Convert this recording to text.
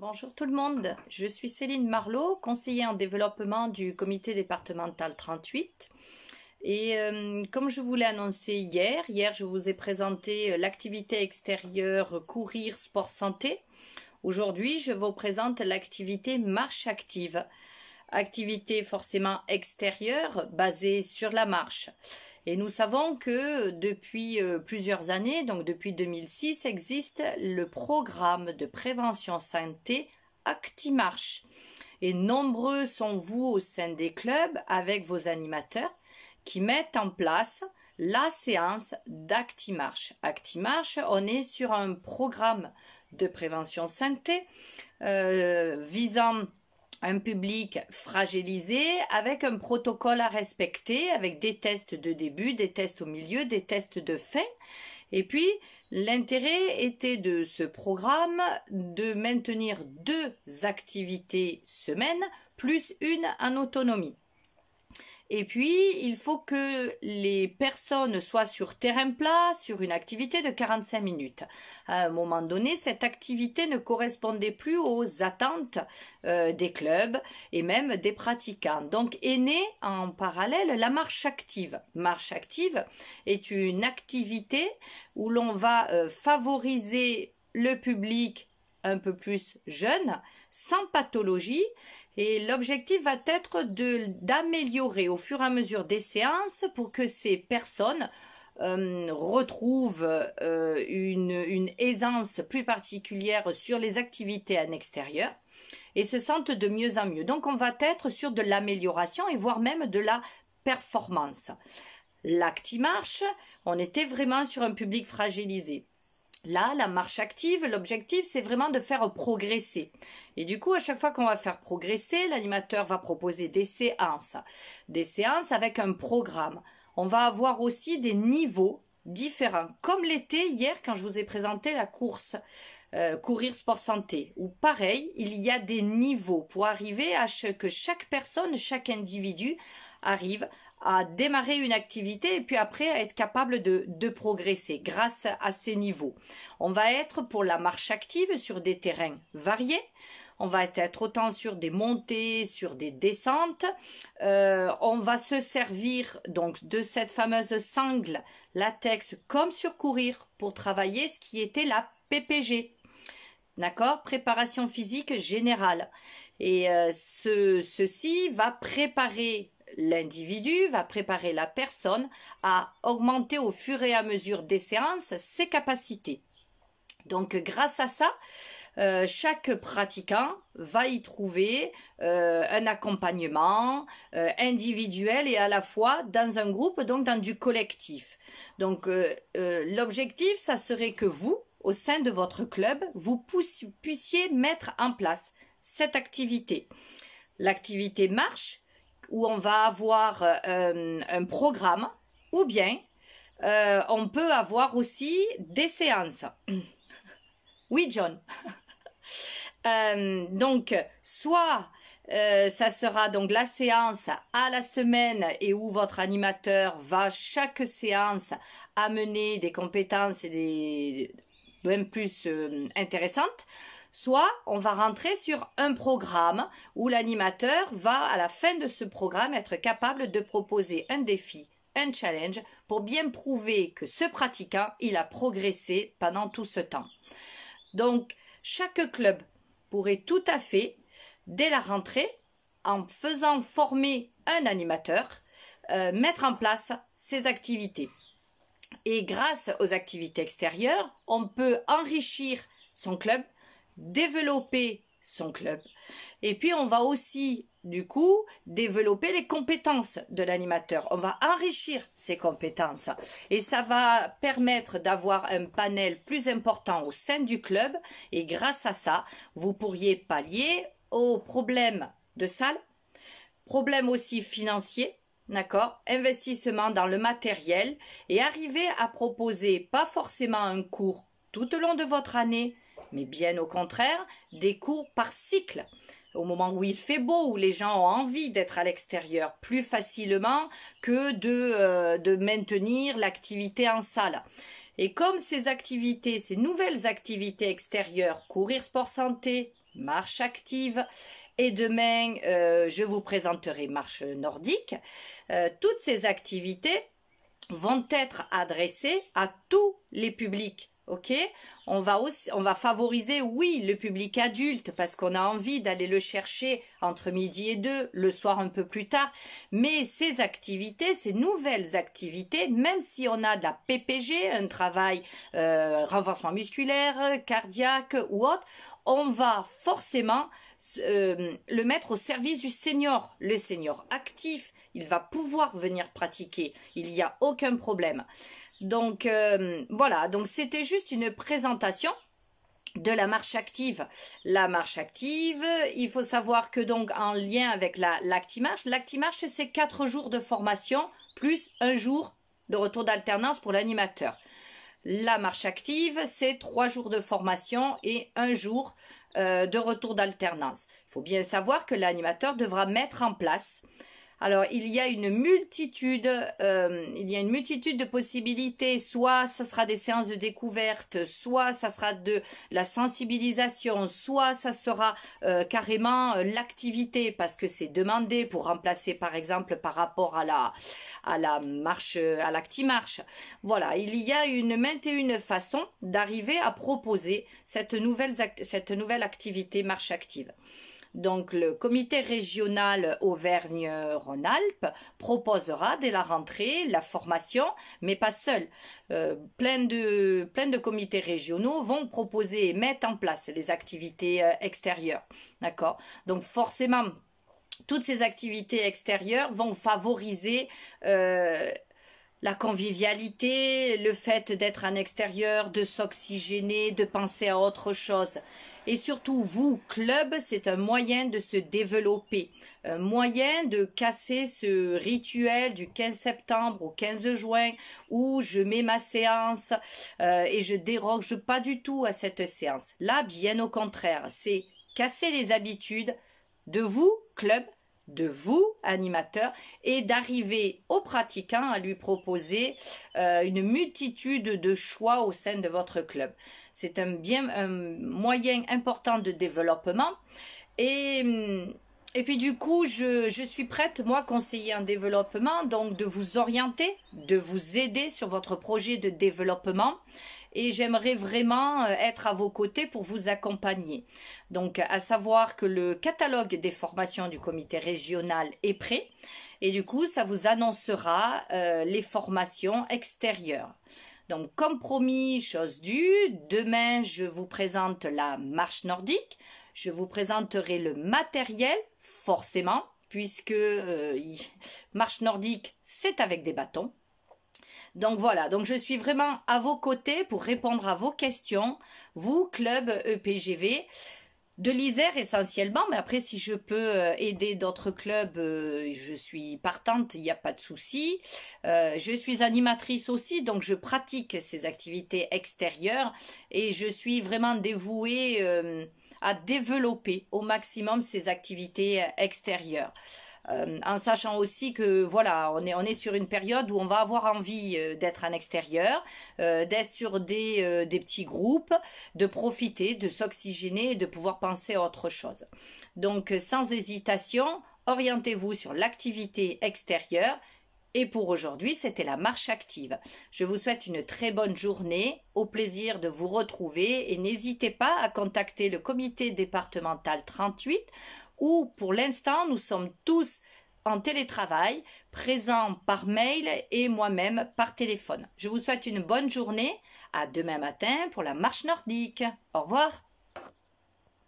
Bonjour tout le monde, je suis Céline Marlot, conseillère en développement du comité départemental 38. Et comme je vous l'ai annoncé hier je vous ai présenté l'activité extérieure courir sport santé. Aujourd'hui, je vous présente l'activité marche active. Activité forcément extérieure basée sur la marche. Et nous savons que depuis plusieurs années, donc depuis 2006, existe le programme de prévention santé ActiMarche. Et nombreux sont vous au sein des clubs avec vos animateurs qui mettent en place la séance d'ActiMarche. ActiMarche, on est sur un programme de prévention santé visant un public fragilisé avec un protocole à respecter, avec des tests de début, des tests au milieu, des tests de fin. Et puis, l'intérêt était de ce programme de maintenir 2 activités semaine plus une en autonomie. Et puis, il faut que les personnes soient sur terrain plat sur une activité de 45 minutes. À un moment donné, cette activité ne correspondait plus aux attentes des clubs et même des pratiquants. Donc, est née en parallèle la marche active. Marche active est une activité où l'on va favoriser le public un peu plus jeune, sans pathologie. Et l'objectif va être d'améliorer au fur et à mesure des séances pour que ces personnes retrouvent une aisance plus particulière sur les activités en extérieur et se sentent de mieux en mieux. Donc on va être sur de l'amélioration et voire même de la performance. L'ActiMarche, on était vraiment sur un public fragilisé. Là, la marche active, l'objectif, c'est vraiment de faire progresser. Et du coup, à chaque fois qu'on va faire progresser, l'animateur va proposer des séances avec un programme. On va avoir aussi des niveaux différents, comme l'était hier quand je vous ai présenté la course courir sport santé, où pareil, il y a des niveaux pour arriver à ce que chaque personne, chaque individu arrive à démarrer une activité et puis après à être capable de progresser grâce à ces niveaux. On va être pour la marche active sur des terrains variés. On va être autant sur des montées, sur des descentes. On va se servir donc de cette fameuse sangle latex comme sur courir pour travailler ce qui était la PPG. D'accord? Préparation physique générale. Et ceci va préparer l'individu, va préparer la personne à augmenter au fur et à mesure des séances ses capacités. Donc grâce à ça, chaque pratiquant va y trouver un accompagnement individuel et à la fois dans un groupe, donc dans du collectif. Donc l'objectif, ça serait que vous, au sein de votre club, vous puissiez mettre en place cette activité. L'activité marche, où on va avoir un programme, ou bien on peut avoir aussi des séances. Oui, John. Donc, soit ça sera donc la séance à la semaine et où votre animateur va chaque séance amener des compétences et des même plus intéressantes. Soit on va rentrer sur un programme où l'animateur va à la fin de ce programme être capable de proposer un défi, un challenge pour bien prouver que ce pratiquant, il a progressé pendant tout ce temps. Donc chaque club pourrait tout à fait, dès la rentrée, en faisant former un animateur, mettre en place ces activités. Et grâce aux activités extérieures, on peut enrichir son club, développer son club. Et puis on va aussi du coup développer les compétences de l'animateur. On va enrichir ses compétences et ça va permettre d'avoir un panel plus important au sein du club et grâce à ça, vous pourriez pallier aux problèmes de salle, problèmes aussi financiers, d'accord, investissement dans le matériel et arriver à proposer pas forcément un cours tout au long de votre année, mais bien au contraire, des cours par cycle, au moment où il fait beau, où les gens ont envie d'être à l'extérieur plus facilement que de maintenir l'activité en salle. Et comme ces activités, ces nouvelles activités extérieures, courir sport santé, marche active. Et demain, je vous présenterai marche nordique. Toutes ces activités vont être adressées à tous les publics. Ok, on va favoriser, oui, le public adulte parce qu'on a envie d'aller le chercher entre midi et 2, le soir un peu plus tard. Mais ces activités, ces nouvelles activités, même si on a de la PPG, un travail renforcement musculaire, cardiaque ou autre, on va forcément le mettre au service du senior. Le senior actif, il va pouvoir venir pratiquer. Il n'y a aucun problème. Donc voilà, donc c'était juste une présentation de la marche active. La marche active, il faut savoir que donc en lien avec l'Actimarche, l'Actimarche c'est 4 jours de formation plus 1 jour de retour d'alternance pour l'animateur. La marche active, c'est 3 jours de formation et 1 jour de retour d'alternance. Il faut bien savoir que l'animateur devra mettre en place. Alors, il y a une multitude de possibilités. Soit ce sera des séances de découverte, soit ça sera de la sensibilisation, soit ça sera carrément l'activité parce que c'est demandé pour remplacer, par exemple, par rapport à la marche, à l'Actimarche. Voilà, il y a maintes et une façons d'arriver à proposer cette nouvelle activité marche active. Donc, le comité régional Auvergne-Rhône-Alpes proposera dès la rentrée la formation, mais pas seul. Plein de comités régionaux vont proposer et mettre en place les activités extérieures. D'accord? Donc, forcément, toutes ces activités extérieures vont favoriser la convivialité, le fait d'être en extérieur, de s'oxygéner, de penser à autre chose. Et surtout, vous, club, c'est un moyen de se développer, un moyen de casser ce rituel du 15 septembre au 15 juin où je mets ma séance et je déroge pas du tout à cette séance. Là, bien au contraire, c'est casser les habitudes de vous, club, de vous, animateur, et d'arriver au pratiquant à lui proposer une multitude de choix au sein de votre club. C'est un moyen important de développement et puis du coup, je suis prête, moi, conseiller en développement, donc de vous orienter, de vous aider sur votre projet de développement. Et j'aimerais vraiment être à vos côtés pour vous accompagner. Donc, à savoir que le catalogue des formations du comité régional est prêt. Et du coup, ça vous annoncera les formations extérieures. Donc, comme promis, chose due, demain, je vous présente la marche nordique. Je vous présenterai le matériel, forcément, puisque marche nordique, c'est avec des bâtons. Donc voilà, donc je suis vraiment à vos côtés pour répondre à vos questions, vous, club EPGV, de l'Isère essentiellement, mais après si je peux aider d'autres clubs, je suis partante, il n'y a pas de souci. Je suis animatrice aussi, donc je pratique ces activités extérieures et je suis vraiment dévouée à développer au maximum ces activités extérieures. En sachant aussi que voilà, on est sur une période où on va avoir envie d'être en extérieur, d'être sur des petits groupes, de profiter, de s'oxygéner et de pouvoir penser à autre chose. Donc sans hésitation, orientez-vous sur l'activité extérieure. Et pour aujourd'hui, c'était la marche active. Je vous souhaite une très bonne journée, au plaisir de vous retrouver et n'hésitez pas à contacter le comité départemental 38 où pour l'instant nous sommes tous en télétravail, présents par mail et moi-même par téléphone. Je vous souhaite une bonne journée, à demain matin pour la marche nordique. Au revoir.